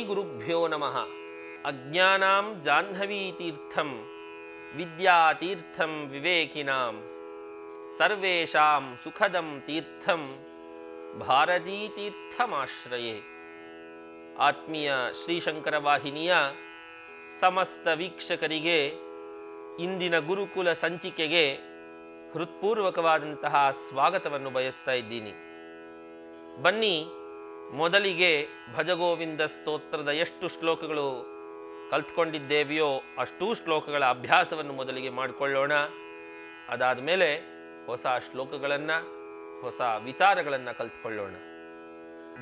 श्रीगुरुभ्यो नमः। अज्ञानां जाह्नवीतीर्थं विद्यातीर्थं विवेकिनां सर्वेषां सुखदं तीर्थं भारतीतीर्थमाश्रये। ಆತ್ಮೀಯ ಶ್ರೀಶಂಕರ ವಾಹಿನಿಯ ಸಮಸ್ತ ವೀಕ್ಷಕರಿಗೆ ಇಂದಿನ ಗುರುಕುಲ ಸಂಚಿಕೆಗೆ ಹೃತ್ಪೂರ್ವಕವಾದಂತಹ ಸ್ವಾಗತವನ್ನು ಬಯಸ್ತಾ ಇದ್ದೀನಿ. ಬನ್ನಿ, ಮೊದಲಿಗೆ ಭಜಗೋವಿಂದ ಸ್ತೋತ್ರದ ಎಷ್ಟು ಶ್ಲೋಕಗಳು ಕಲ್ತ್ಕೊಂಡಿದ್ದೇವೆಯೋ ಅಷ್ಟೂ ಶ್ಲೋಕಗಳ ಅಭ್ಯಾಸವನ್ನು ಮೊದಲಿಗೆ ಮಾಡಿಕೊಳ್ಳೋಣ. ಅದಾದ ಮೇಲೆ ಹೊಸ ಶ್ಲೋಕಗಳನ್ನು, ಹೊಸ ವಿಚಾರಗಳನ್ನು ಕಲ್ತ್ಕೊಳ್ಳೋಣ.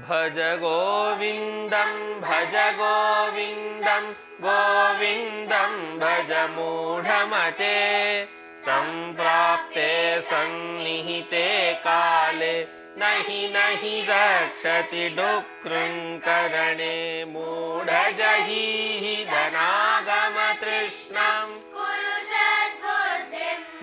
ಭಜ ಗೋವಿಂದಂ ಭಜ ಗೋವಿಂದಂ ಗೋವಿಂದಂ ಭಜ ಮೂಢಮತೆ ಸಂಪ್ರಾಪ್ತೆ ಸನ್ನಿಹಿತೆ ಕಾಲೆ ನಹಿ ನಹಿ ರಕ್ಷತಿ ಡುಕೃಂಕರಣೆ ಮೂಢಜಹೀಹಿ ಧನಾಗಮ ತೃಷ್ಣಾಂ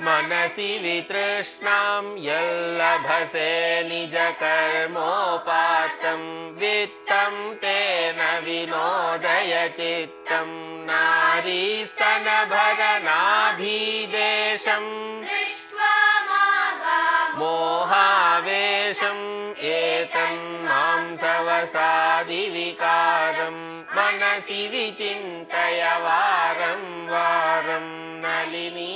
मनसि वितृष्णां यल्लभसे निज कर्मोपातं वित्तं तेन विनोदय चित्तं नारीस्तनभरनाभिदेशं मोहावेशं एतन्मांसवसादिविकारं मनसि विचिन्तय वारं वारं नलिनी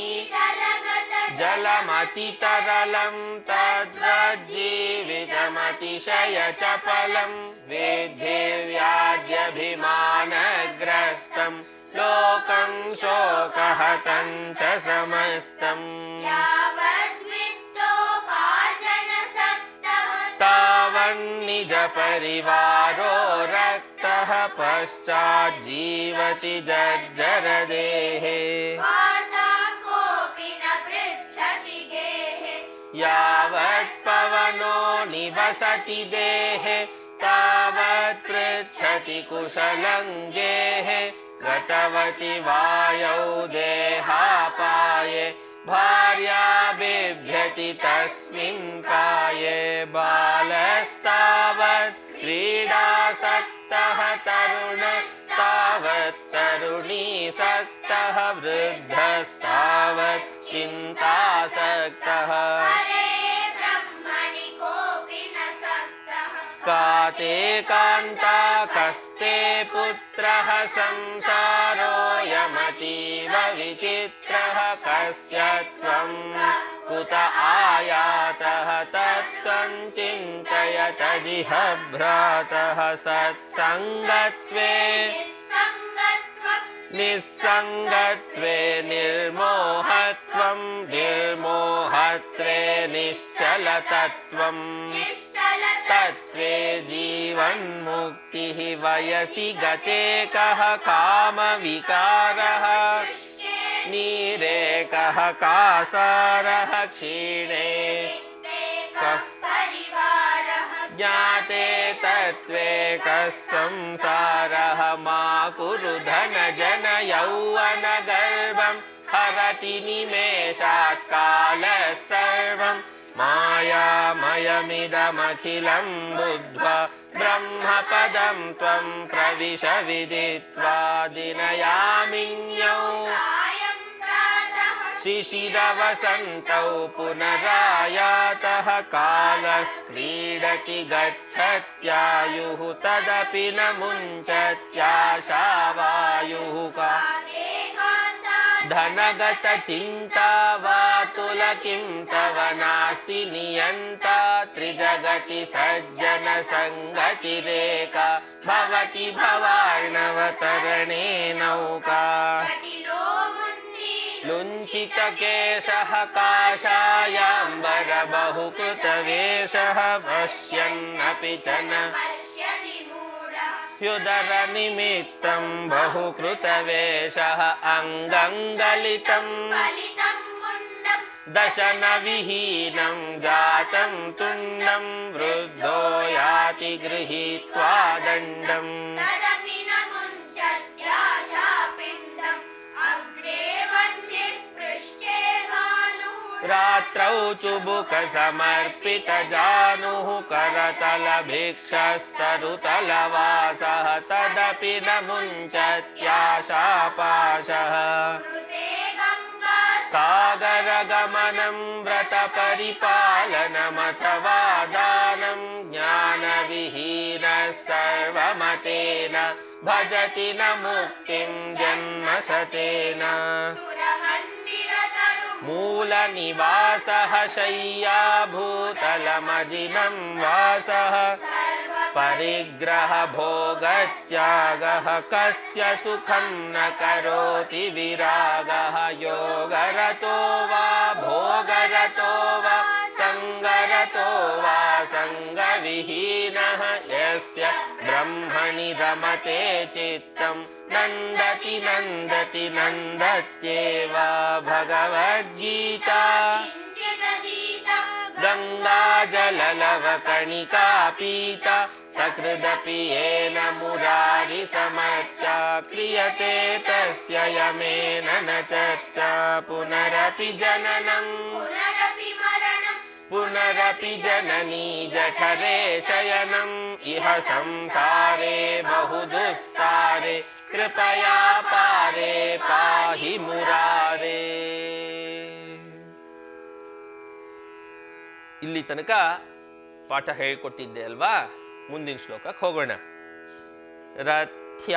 जलमतितरलं तद्वज्जीवितमतिशयचपलं वेद्यव्याज्यभिमानग्रस्तं लोकं शोकहतं च समस्तं तावन्निजपरिवारो रक्तः पश्चाज्जीवति जर्जरदेहे यावत् पवनो निवसति देहे तावत् पृच्छति कुशलं गेहे गतवति वायौ देहापाये भार्या बिभ्यति तस्मिन् काये बालस्तावत् क्रीडासक्तः तरुणस्तावत् तरुणीसक्तः वृद्धस्तावत् चिन्तासक्तः काते कान्ता कस्ते पुत्रः संसारोऽयमतीव विचित्रः कस्य त्वं कुत आयातः तत्त्वं चिन्तय तदिह भ्रातः सत्सङ्गत्वे निस्सङ्गत्वे निर्मोहत्वं निर्मोहत्वे निश्चलतत्वं तत्त्वे जीवन्मुक्तिः वयसि गते कः कामविकारः नीरेकः कासारः क्षीणे कः ज्ञाते तत्त्वे कः संसारः मा कुरु धनजन यौवनगर्भं हरति निमेषात् कालः सर्वं मायामयमिदमखिलं बुद्ध्वा ब्रह्मपदं त्वं प्रविश विदित्वा दिनयामिन्यौ शिशिरवसन्तौ पुनरायातः कालः क्रीडति गच्छत्यायुः तदपि न मुञ्चत्याशावायुः का धनगतचिन्ता वातुल किं तव नास्ति नियन्ता त्रिजगति सज्जनसङ्गतिरेका भवति भवार्णवतरणे नौका लुञ्चितकेशः काषायाम्बर बहुकृतवेषः पश्यन्नपि च न ह्युदरनिमित्तं बहुकृतवेषः अङ्गङ्गलितं दशनविहीनं जातं तुण्डं वृद्धो याति गृहीत्वा दण्डम् रात्रौ चुबुकसमर्पितजानुः करतलभिक्षस्तरुतलवासः तदपि न मुञ्चत्याशापाशः सागरगमनं व्रतपरिपालनमथवा दानं ज्ञानविहीनः सर्वमतेन भजति न मुक्तिं जन्मशतेन मूलनिवासः शय्या भूतलमजिनं वासः परिग्रहभोगत्यागः कस्य सुखं न करोति विरागः योगरतो वा भोगरतो वा संगरतो वा संगविहीनः यस्य ब्रह्मणि रमते चित्तं नन्दति नन्दति नन्दत्येव भगवद्गीता गङ्गाजललवकणिका पीता सकृदपि येन मुरारिसमर्चा क्रियते तस्य यमेन न चर्चा पुनरपि जननं पुनरपि जननी जठरे शयनम् इह संसारे बहुदुस्तारे कृपया पारे पाहि मुरारे. ಇಲ್ಲಿ ತನಕ ಪಾಠ ಹೇಳಿಕೊಟ್ಟಿದ್ದೆ ಅಲ್ವಾ. ಮುಂದಿನ ಶ್ಲೋಕಕ್ಕೆ ಹೋಗೋಣ. ರಥ್ಯಾಚರ್ಪಟ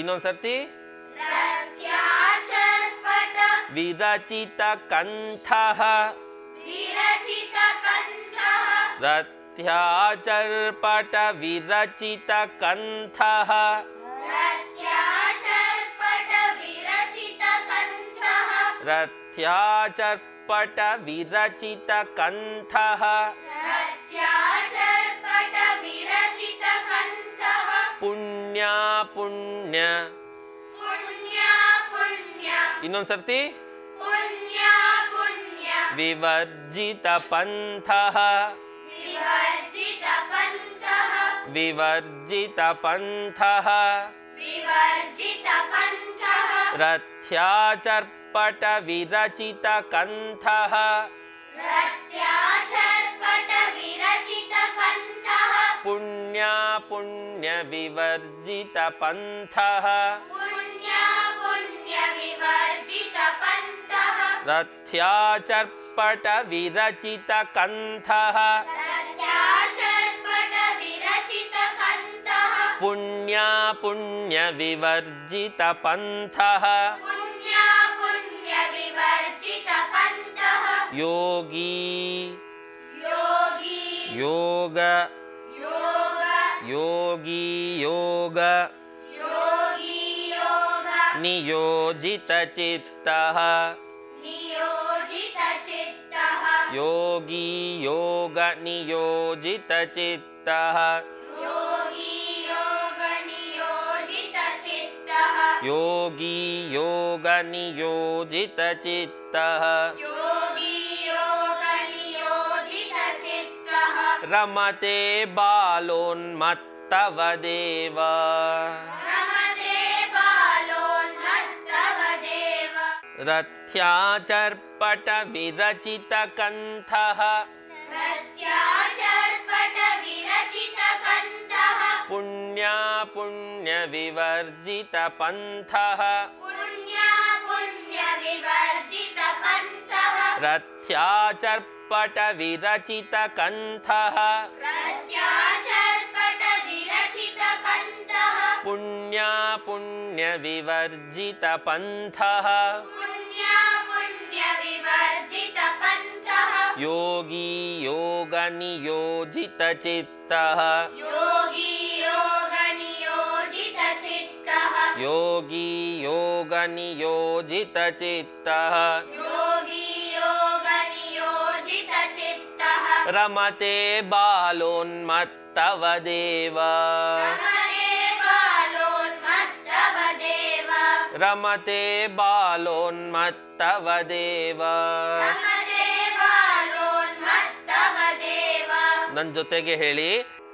ಇನ್ನೊಂದ್ಸರ್ತಿ ವಿರಚಿತ ಕಂಠಃ ರಥ್ಯಾಚರ್ಪಟ ವಿರಚಿತ ಕಂಠಃ रथ्याचर्पट विरचित कंठः पुण्या पुण्य ಇನ್ನೊಂದ್ಸರ್ತಿ विवर्जित पंथः विवर्जित पंथः रथ्याचर्पट विरचित कंठः पुण्या पुण्य विवर्जित पंथः रथ्याचर्पट विरचित कंठः पुण्या पुण्य विवर्जित पंथः योगी योग योगी योग नियोजित चित्तः योगी योग नियोजित चित्तः योगी योग नियोजित चित्तः रमते बालोन्मत्तवदेव रथ्याचर्पट विरचित कंठः पुण्या पुण्य विवर्जित पंथः रथ्याचर्पट विरचित कंठः पुण्या पुण्य विवर्जित पंथः योगी योग नियोजित चित्तः योगी योग नियोजित चित्तः रमते बालोन्मत्तवदेव रमते बालोन्मत्तवदेव ನನ್ನ ಜೊತೆಗೆ ಹೇಳಿ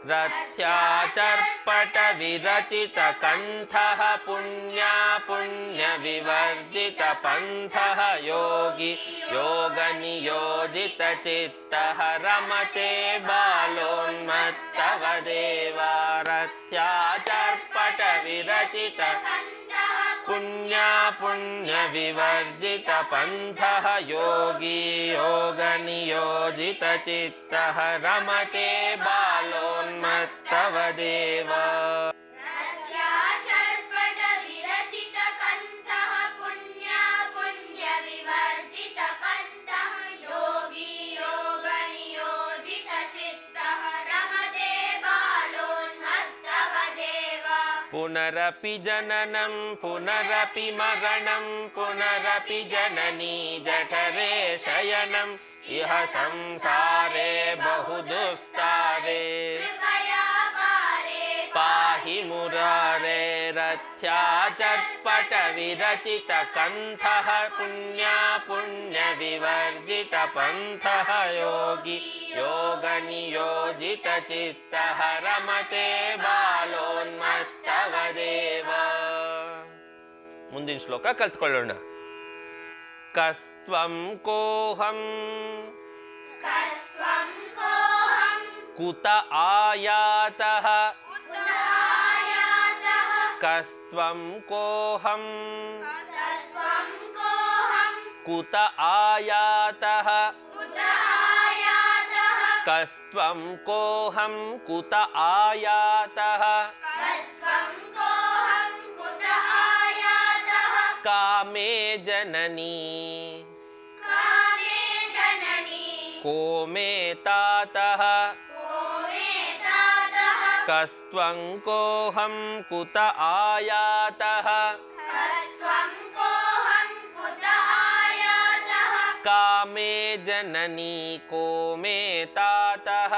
रथ्याचर्पटविरचितकण्ठः पुण्यविवर्जितपन्थः योगी योगनियोजितचित्तः रमते बालोन्मत्तवदेव रथ्याचर्पटविरचित पुण्यविवर्जितपन्थः योगी योगनियोजितचित्तः रमते बालोन्मत्तवदेव पुनरपि जननं पुनरपि मरणं पुनरपि जननी जठरे शयनम् इह संसारे बहुदुस्तारे पाहि मुरारे रथ्याचर्पटविरचितकण्ठः पुण्यविवर्जितपन्थः योगी योगनियोजितचित्तः रमते बालोन्मत्तवदेव ಮುಂದಿನ ಶ್ಲೋಕ ಕಲ್ತ್ಕೊಳ್ಳೋಣ ಕಸ್ತ್ವಂ ಕೋಹಂ ಕುತ ಆಯಾತಃ ಕಸ್ತ್ವಂ ಕೋಹಂ ಕುತ ಆಯಾತಃ ಕಸ್ತ್ವಂ ಕೋಹಂ ಕುತ ಆಯಾತಃ कामे जननी को मे तातः कस्त्वं कोऽहं कुत आयातः कामे जननी को मे तातः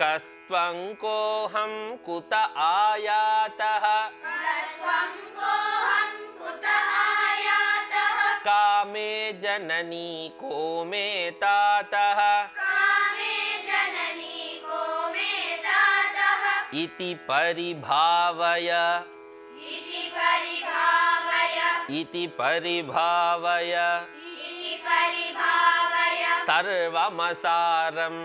कस्त्वं कोऽहं कुत आयातः कामे जननी को मे तातः इति परिभावय सर्वमसारम्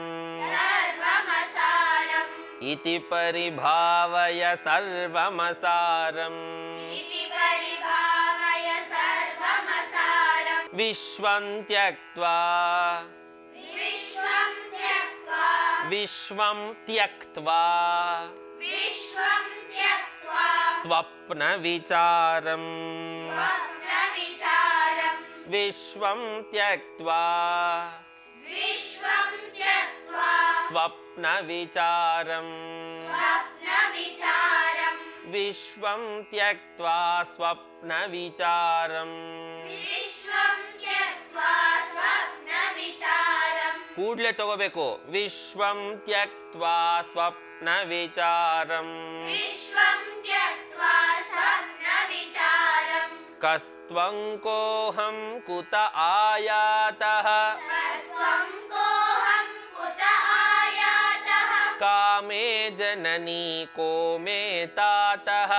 इति परिभावय सर्वमसारम् विश्वं त्यक्त्वा स्वप्नविचारम् विश्वं त्यक्त्वा स्वप्नविचारम् विश्वं त्यक्त्वा स्वप्नविचारम् ಕೂಡಲೇ ತಗೋಬೇಕು ವಿಶ್ವಂ ತ್ಯಕ್ತ್ವಾ ಸ್ವಪ್ನವಿಚಾರಂ ಕಸ್ತ್ವಂ ಕೋऽಹಂ ಕುತ ಆಯಾತಃ कामे जननी को मे तातः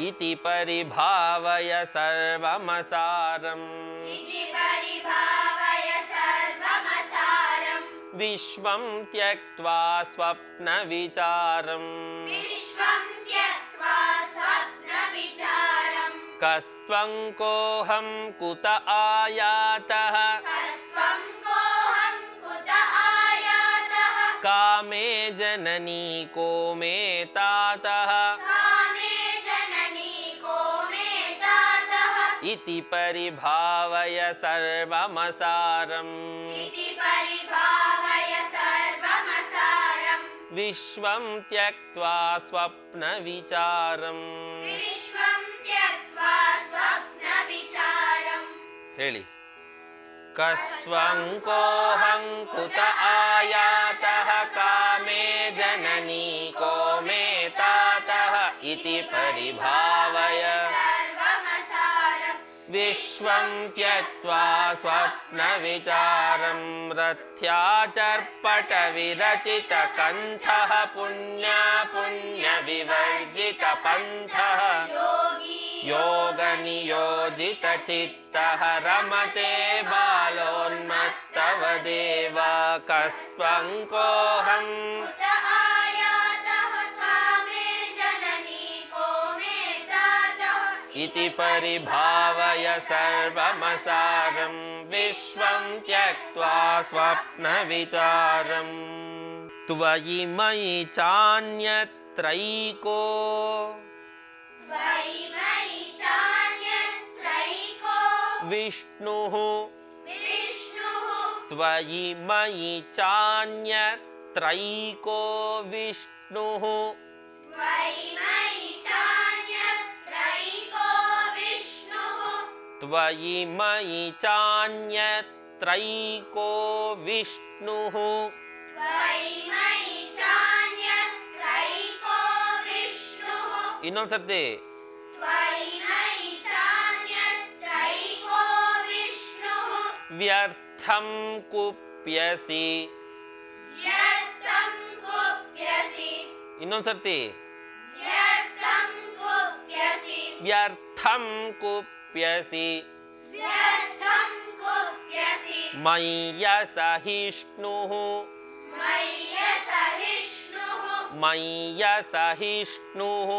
इति परिभावय सर्वमसारम् विश्वं त्यक्त्वा स्वप्नविचारम् कस्त्वं कोऽहं कुत आयातः कामे जननी को मे तातः इति परिभावय सर्वमसारम् विश्वं त्यक्त्वा स्वप्नविचारम् ಹೇಳಿ कस्त्वं कोऽहं कुत आयातः कामे जननी को मे तातः इति परिभावय विश्वं त्यक्त्वा स्वप्नविचारं रथ्याचर्पटविरचितकण्ठः पुण्यविवर्जितपन्थः योगनियोजितचित्तः रमते बालोन्मत्तवदेव कस्त्वं कोऽहम् इति परिभावय सर्वमसारं विश्वं त्यक्त्वा स्वप्नविचारम् त्वयि मयि चान्यत्रैको विष्णुः त्वयि मयि चान्यत्रैको विष्णुः त्वयि मयि चान्यत्रैको विष्णुः ಇನ್ನೊಂದು ಸರ್ತಿ ವ್ಯರ್ಥಂ ಕುಪ್ಯಸಿ ಇನ್ನೊಂದು ಸರ್ತಿ ವ್ಯರ್ಥಂ ಕುಪ್ಯಸಿ ಮಯ್ಯ ಸಹಿಷ್ಣುಃ मय्य सहिष्णुः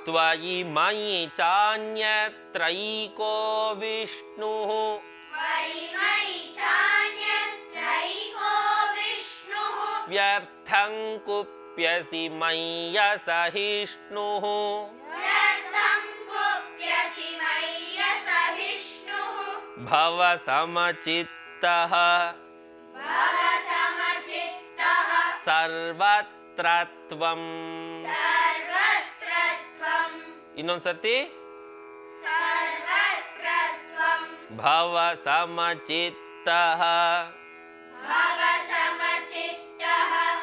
त्वयि मयि चान्यत्रैको विष्णुः व्यर्थं कुप्यसि मय्य सहिष्णुः भव समचित्तः सर्वत्रत्वं ಇನ್ನೊಂದು ಸರ್ತಿ ಭವ ಸಮಚಿತ್ತಃ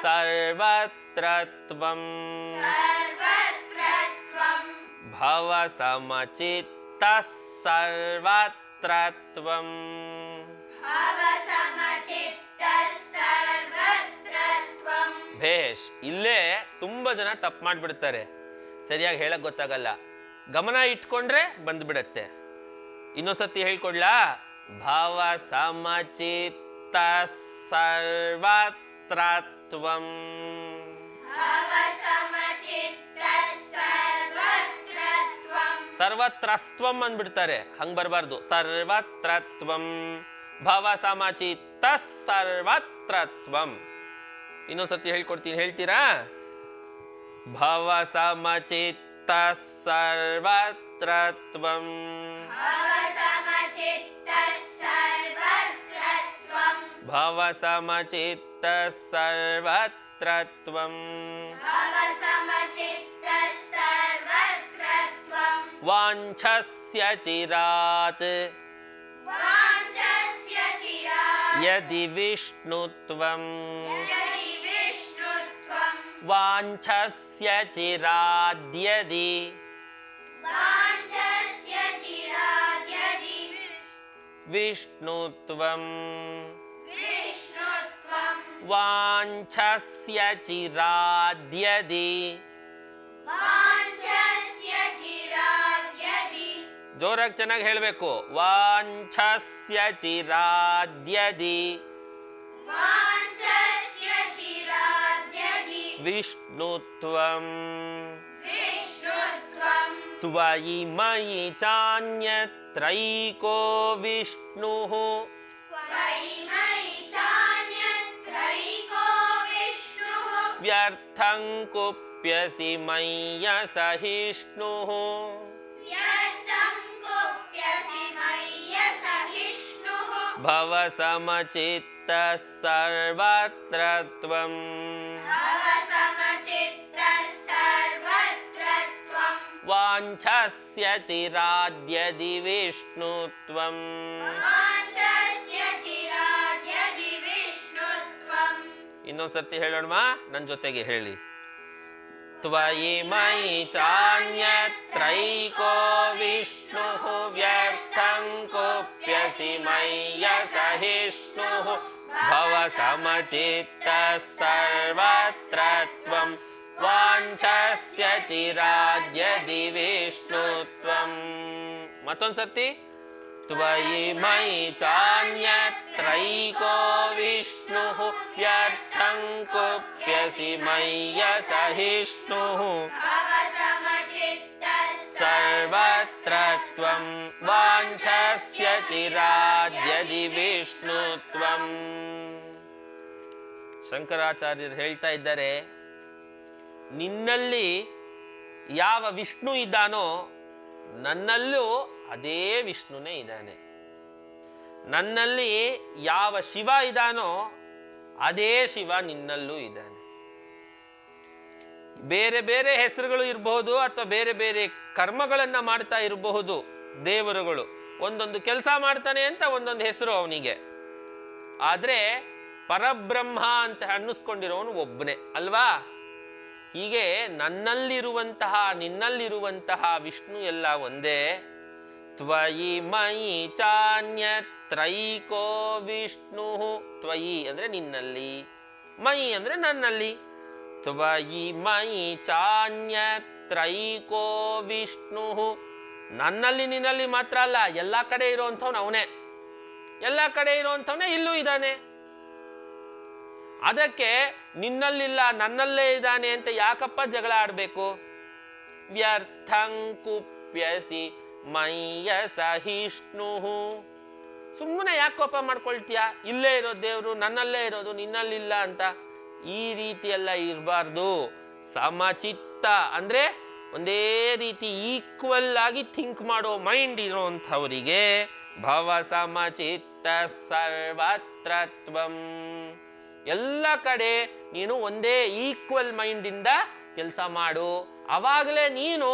ಸರ್ವತ್ರತ್ವಂ ಭವ ಸಮಚಿತ್ತಃ ಸರ್ವತ್ರತ್ವಂ ಭೇಷ್. ಇಲ್ಲೇ ತುಂಬ ಜನ ತಪ್ಪು ಮಾಡಿಬಿಡ್ತಾರೆ, ಸರಿಯಾಗಿ ಹೇಳಕ್ ಗೊತ್ತಾಗಲ್ಲ. ಗಮನ ಇಟ್ಕೊಂಡ್ರೆ ಬಂದ್ಬಿಡತ್ತೆ. ಇನ್ನೊಂದ್ಸತಿ ಹೇಳ್ಕೊಡ್ಲಾ? ಭಾವ ಸಮಚಿತ್ತ ಸರ್ವತ್ರತ್ವಂ. ಸರ್ವತ್ರಸ್ತ್ವಂ ಅಂದ್ಬಿಡ್ತಾರೆ, ಹಂಗ್ ಬರಬಾರ್ದು. ಸರ್ವತ್ರತ್ವಂ ಭವ ಸಮಚಿತ್ತ ಸರ್ವತ್ರತ್ವಂ. ಇನ್ನೊಂದ್ಸತಿ ಹೇಳ್ಕೊಡ್ತೀನಿ, ಹೇಳ್ತೀರಾ? ಭವ ಸಮಚಿತ್ತ ಸರ್ವತ್ರತ್ವಂ. ಭವ ಸಮಚಿತ್ತ ಸರ್ವತ್ರತ್ವಂ. ವಾಂಛಸ್ಯ ಚಿರಾತ್ ಯದಿ ವಿಷ್ಣುತ್ವಂ. ವಾಂಛಸ್ಯ ಚಿರಾದ್ಯದಿ ವಿಷ್ಣುತ್ವಂ. ವಾಂಛಸ್ಯ ಚಿರಾದ್ಯದಿ. ಜೋರಾಗಿ ಚೆನ್ನಾಗಿ ಹೇಳಬೇಕು. ವಾಂಛಸ್ಯ ಚಿರಾದ್ಯದಿ ವಿಷ್ಣುತ್ವಂ. ತ್ವಯಿ ಮಯಿ ಚಾನ್ಯತ್ರೈಕೋ ವಿಷ್ಣುಃ. ವ್ಯರ್ಥಂ ಕುಪ್ಯಸಿ ಮಯ್ಯ ಸಹಿಷ್ಣುಃ. ಭವ ಸಮಚಿತ್ತ ಸರ್ವತ್ರತ್ವಂ. ವಾಂಛಸ್ಯ ಚಿರಾದ್ಯದಿ ವಿಷ್ಣುತ್ವಂ. ಇನ್ನೊಂದ್ಸತಿ ಹೇಳೋಣ, ನನ್ನ ಜೊತೆಗೆ ಹೇಳಿ. ತ್ವಯಿ ಮಯಿ ಚಾನ್ಯತ್ರೈಕೋ विष्णुः भव समचित्तः सर्वत्र त्वं वाञ्छस्य चिराद्यदि विष्णुत्वम् ಮತ್ತೊಂದ್ಸರ್ತಿ त्वयि मयि चान्यत्रैको विष्णुः व्यर्थं कुप्यसि मय्यसहिष्णुः सर्वत्र त्वं वाञ्छस्य चिराद्यदि विष्णुत्वम् ಶಂಕರಾಚಾರ್ಯರು ಹೇಳ್ತಾ ಇದ್ದಾರೆ, ನಿನ್ನಲ್ಲಿ ಯಾವ ವಿಷ್ಣು ಇದ್ದಾನೋ ನನ್ನಲ್ಲೂ ಅದೇ ವಿಷ್ಣುನೇ ಇದ್ದಾನೆ. ನನ್ನಲ್ಲಿ ಯಾವ ಶಿವ ಇದ್ದಾನೋ ಅದೇ ಶಿವ ನಿನ್ನಲ್ಲೂ ಇದ್ದಾನೆ. ಬೇರೆ ಬೇರೆ ಹೆಸರುಗಳು ಇರಬಹುದು ಅಥವಾ ಬೇರೆ ಬೇರೆ ಕರ್ಮಗಳನ್ನ ಮಾಡ್ತಾ ಇರಬಹುದು. ದೇವರುಗಳು ಒಂದೊಂದು ಕೆಲಸ ಮಾಡ್ತಾನೆ ಅಂತ ಒಂದೊಂದು ಹೆಸರು ಅವನಿಗೆ. ಆದ್ರೆ ಪರಬ್ರಹ್ಮ ಅಂತ ಅನ್ನಿಸ್ಕೊಂಡಿರೋನು ಒಬ್ಬನೇ ಅಲ್ವಾ? ಹೀಗೆ ನನ್ನಲ್ಲಿರುವಂತಹ ನಿನ್ನಲ್ಲಿರುವಂತಹ ವಿಷ್ಣು ಎಲ್ಲ ಒಂದೇ. ತ್ವಯಿ ಮಯಿ ಚಾನ್ಯತ್ರೈಕೋ ವಿಷ್ಣು. ತ್ವಯಿ ಅಂದ್ರೆ ನಿನ್ನಲ್ಲಿ, ಮಯಿ ಅಂದ್ರೆ ನನ್ನಲ್ಲಿ. ತ್ವಯಿ ಮಯಿ ಚಾನ್ಯತ್ರೈಕೋ ವಿಷ್ಣು. ನನ್ನಲ್ಲಿ ನಿನ್ನಲ್ಲಿ ಮಾತ್ರ ಅಲ್ಲ, ಎಲ್ಲ ಕಡೆ ಇರುವಂಥವ್ನು ಅವನೇ. ಎಲ್ಲ ಕಡೆ ಇರುವಂಥವನೇ ಇಲ್ಲೂ ಇದ್ದಾನೆ. ಅದಕ್ಕೆ ನಿನ್ನಲ್ಲಿಲ್ಲ ನನ್ನಲ್ಲೇ ಇದ್ದಾನೆ ಅಂತ ಯಾಕಪ್ಪ ಜಗಳ ಆಡಬೇಕು? ವ್ಯರ್ಥಂ ಕುಪ್ಯಸಿ ಮಯ್ಯ ಸಹಿಷ್ಣು. ಸುಮ್ಮನೆ ಯಾಕೆ ಕೋಪ ಮಾಡ್ಕೊಳ್ತೀಯ? ಇಲ್ಲೇ ಇರೋ ದೇವರು ನನ್ನಲ್ಲೇ ಇರೋದು, ನಿನ್ನಲ್ಲಿಲ್ಲ ಅಂತ. ಈ ರೀತಿ ಎಲ್ಲ ಇರಬಾರ್ದು. ಸಮಚಿತ್ತ ಅಂದ್ರೆ ಒಂದೇ ರೀತಿ ಈಕ್ವಲ್ ಆಗಿ ಥಿಂಕ್ ಮಾಡೋ ಮೈಂಡ್ ಇರೋಂಥವರಿಗೆ ಭವ ಸಮಚಿತ್ತ ಸರ್ವತ್ರ ತ್ವಂ. ಎಲ್ಲ ಕಡೆ ನೀನು ಒಂದೇ ಈಕ್ವಲ್ ಮೈಂಡಿಂದ ಕೆಲಸ ಮಾಡು. ಅವಾಗಲೇ ನೀನು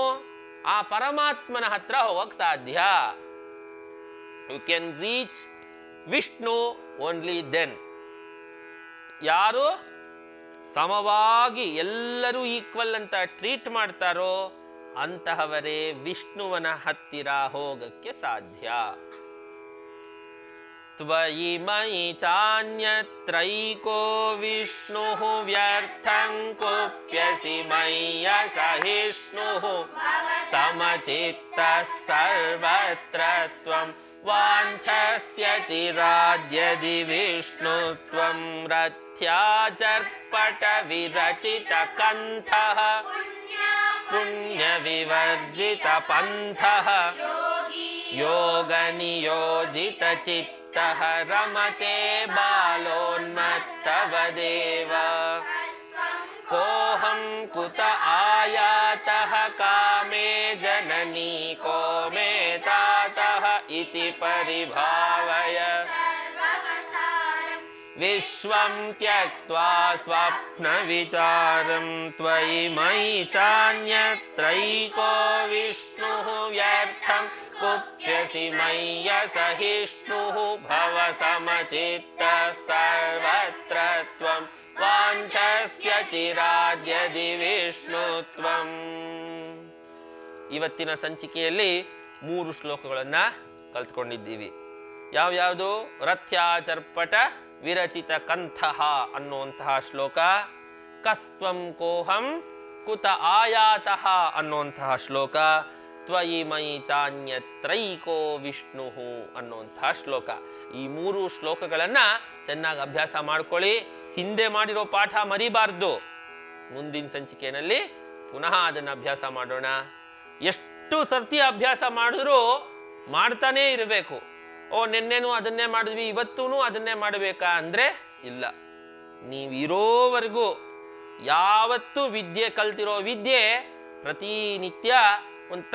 ಆ ಪರಮಾತ್ಮನ ಹತ್ರ ಹೋಗಕ್ಕೆ ಸಾಧ್ಯ. You can reach Vishnu only then. ಯಾರು ಸಮವಾಗಿ ಎಲ್ಲರೂ ಈಕ್ವಲ್ ಅಂತ ಟ್ರೀಟ್ ಮಾಡ್ತಾರೋ ಅಂತಹವರೇ ವಿಷ್ಣುವನ ಹತ್ತಿರ ಹೋಗಕ್ಕೆ ಸಾಧ್ಯ. ತ್ವಯಿ ಮಯಿ ಚಾನ್ಯತ್ರೈಕೋ ವಿಷ್ಣುಃ ವ್ಯರ್ಥಂ ಕುಪ್ಯಸಿ ಮಯ್ಯ ಸಹಿಷ್ಣುಃ ಸಮಚಿತ್ತಃ ಸರ್ವತ್ರ ತ್ವಂ ವಾಂಛಸ್ಯ ಚಿರಾದ್ಯದಿ ವಿಷ್ಣುತ್ವಂ. ರಥ್ಯಾಚರ್ಪಟ ವಿರಚಿತ ಕಂಠಃ ಪುಣ್ಯ ವಿವರ್ಜಿತ ಪಂಥಃ ಯೋಗ ನಿಯೋಜಿತ ಚಿತ್ತಃ ರಮತೆ ಬಾಲೋನ್ಮತ್ತವದೇವ. ಕೋಹಂ ಕುತ ಆಯಾತಃ ಕಾಮೇ ಜನನೀ ಕೋ ಮೇ ತಾತಃ ಇತಿ ಪರಿಭಾವಯ. ವಿಶ್ವಂ ತ್ಯಕ್ತ್ವಾ ಸ್ವಪ್ನ ವಿಚಾರಂ ತ್ವಯಿ ಮಯಿ ಚಾನ್ಯತ್ರೈಕೋ ವಿಷ್ಣುಃ ವ್ಯರ್ಥಂ ಕುಪ್ಯಸಿ ಮಯ್ಯ ಸಹಿಷ್ಣುಃ ಭವ ಸಮಚಿತ್ತಃ ಸರ್ವತ್ರ ತ್ವಂ ವಾಂಛಸ್ಯ ಚಿರಾದ್ಯದಿ ವಿಷ್ಣುತ್ವಂ. ಇವತ್ತಿನ ಸಂಚಿಕೆಯಲ್ಲಿ 3 ಶ್ಲೋಕಗಳನ್ನು ಕಲ್ತ್ಕೊಂಡಿದ್ದೀವಿ. ಯಾವ್ಯಾವುದು? ರಥ್ಯಾಚರ್ಪಟ ವಿರಚಿತ ಕಂಠಃ ಅನ್ನುವಂತಹ ಶ್ಲೋಕ, ಕಸ್ತ್ವಂ ಕೋಹಂ ಕುತ ಆಯಾತಃ ಅನ್ನುವಂತಹ ಶ್ಲೋಕ, ತ್ವಯಿ ಮಯಿ ಚಾನ್ಯತ್ರೈಕೋ ವಿಷ್ಣುಃ ಅನ್ನುವಂತಹ ಶ್ಲೋಕ. ಈ 3 ಶ್ಲೋಕಗಳನ್ನು ಚೆನ್ನಾಗಿ ಅಭ್ಯಾಸ ಮಾಡ್ಕೊಳ್ಳಿ. ಹಿಂದೆ ಮಾಡಿರೋ ಪಾಠ ಮರಿಬಾರ್ದು. ಮುಂದಿನ ಸಂಚಿಕೆಯಲ್ಲಿ ಪುನಃ ಅದನ್ನು ಅಭ್ಯಾಸ ಮಾಡೋಣ. ಎಷ್ಟು ಸರ್ತಿ ಅಭ್ಯಾಸ ಮಾಡಿದ್ರೂ ಮಾಡ್ತಾನೇ ಇರಬೇಕು. ನಿನ್ನೆನೂ ಅದನ್ನೇ ಮಾಡಿದ್ವಿ, ಇವತ್ತೂ ಅದನ್ನೇ ಮಾಡಬೇಕಾ ಅಂದರೆ ಇಲ್ಲ. ನೀವಿರೋವರೆಗೂ ಯಾವತ್ತೂ ವಿದ್ಯೆ ಕಲ್ತಿರೋ ವಿದ್ಯೆ ಪ್ರತಿನಿತ್ಯ ಒಂದು ಟೈಮ್